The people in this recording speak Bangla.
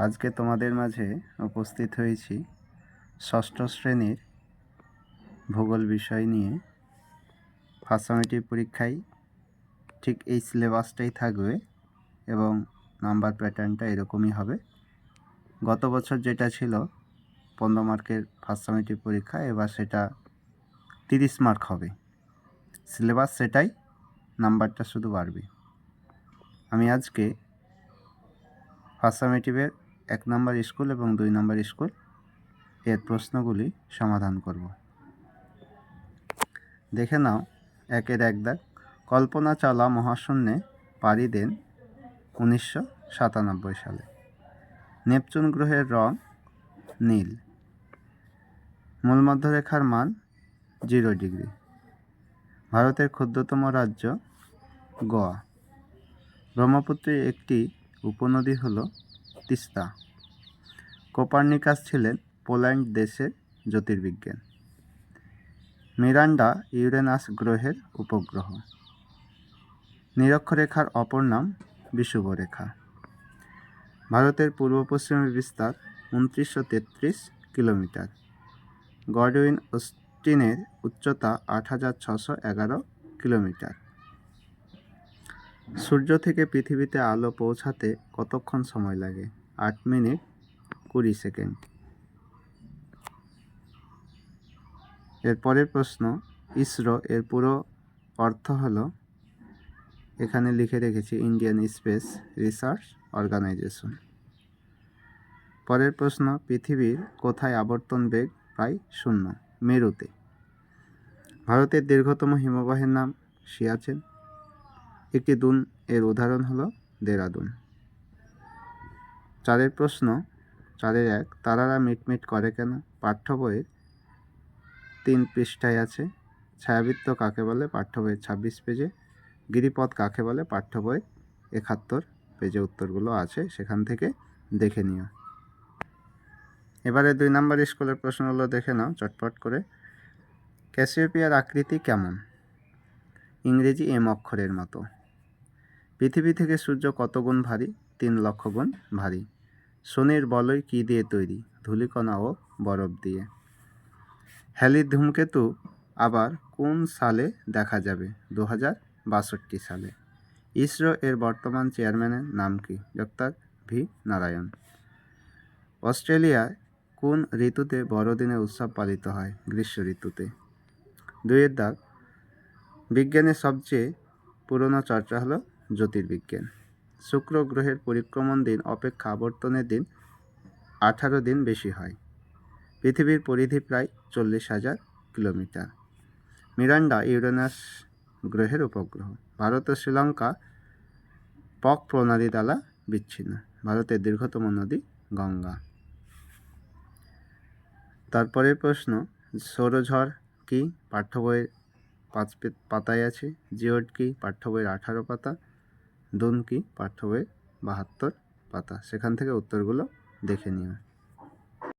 আজকে তোমাদের মাঝে উপস্থিত হয়েছি ষষ্ঠ শ্রেণীর ভূগোল বিষয় নিয়ে। ফার্স্ট সামেটিভ পরীক্ষায় ঠিক এই সিলেবাসটাই থাকবে এবং নাম্বার প্যাটার্নটা এরকমই হবে। গত বছর যেটা ছিল 15 মার্কের ফার্স্ট সামেটিভ পরীক্ষা, এবার সেটা 30 মার্ক হবে। সিলেবাস সেটাই, নাম্বারটা শুধু বাড়বে। আমি আজকে ফার্স্ট সামেটিভের 1 নম্বর স্কুল এবং 2 নম্বর স্কুল এর প্রশ্নগুলি সমাধান করব। দেখে নাও, 1-এর 1 দাগ। কল্পনা চাওলা মহাশূন্যে পাড়ি দেন 1997 সালে। নেপচুন গ্রহের রং নীল। মূলমধ্যরেখার মান 0 ডিগ্রি। ভারতের ক্ষুদ্রতম রাজ্য গোয়া। ব্রহ্মপুত্রের একটি উপনদী হল তিস্তা। কোপার্নিকাস ছিলেন পোল্যান্ড দেশের জ্যোতির্বিজ্ঞান। মিরান্ডা ইউরেনাস গ্রহের উপগ্রহ। নিরক্ষরেখার অপর নাম বিষুবরেখা। ভারতের পূর্ব পশ্চিমে বিস্তার 2933 কিলোমিটার। গডউইন অস্টিনের উচ্চতা 8611 কিলোমিটার। সূর্য থেকে পৃথিবীতে আলো পৌঁছাতে কতক্ষণ সময় লাগে? 8 মিনিট 20 সেকেন্ড। এরপরের প্রশ্ন, ইসরো এর পুরো অর্থ হলো, এখানে লিখে রেখেছি ইন্ডিয়ান স্পেস রিসার্চ অর্গানাইজেশন। পরের প্রশ্ন, পৃথিবীর কোথায় আবর্তন বেগ প্রায় 0? মেরুতে। ভারতের দীর্ঘতম হিমবাহের নাম সিয়াচেন। একটি দুন এর উদাহরণ হলো দেরাদুন। 4-এর প্রশ্ন, 4-এর 1, তারারা মিটমিট করে কেন? পাঠ্য বইয়ের 3 পৃষ্ঠায় আছে। ছায়াবৃত্ত কাকে বলে? পাঠ্য বইয়ের 26 পেজে। গিরিপথ কাকে বলে? পাঠ্য বইয়ের 71 পেজে উত্তরগুলো আছে, সেখান থেকে দেখে নিও। এবারে 2 নম্বর স্কুলের প্রশ্নগুলো দেখে নাও চটপট করে। ক্যাসিওপিয়ার আকৃতি কেমন? ইংরেজি এম অক্ষরের মতো। পৃথিবী থেকে সূর্য কত গুণ ভারী? 3 লক্ষ গুণ ভারী। শনির বলয় কী দিয়ে তৈরি? ধূলিকণা ও বরফ দিয়ে। হ্যালির ধূমকেতু আবার কোন সালে দেখা যাবে? 2062 সালে। ইসরো এর বর্তমান চেয়ারম্যানের নাম কি? Doctor V Narayan. অস্ট্রেলিয়ায় কোন ঋতুতে বড়দিনের উৎসব পালিত হয়? গ্রীষ্ম ঋতুতে। 2-এর দাগ। বিজ্ঞানের সবচেয়ে পুরনো চর্চা হলো জ্যোতির্বিজ্ঞান। শুক্র গ্রহের পরিক্রমণ দিন অপেক্ষা আবর্তনের দিন 18 দিন বেশি হয়। পৃথিবীর পরিধি প্রায় 40,000 কিলোমিটার। মিরান্ডা ইউরেনাস গ্রহের উপগ্রহ। ভারত ও শ্রীলঙ্কা পক প্রণালী দ্বারা বিচ্ছিন্ন। ভারতের দীর্ঘতম নদী গঙ্গা। তারপরের প্রশ্ন, সৌরঝড় কি? পাঠ্য বইয়ের 5 পাতায় আছে। জিওড কি? পাঠ্য বইয়ের 18 পাতা। দুন কি? পাঠ্য বইয়ের 72 পাতা। সেখান থেকে উত্তরগুলো দেখে নিও।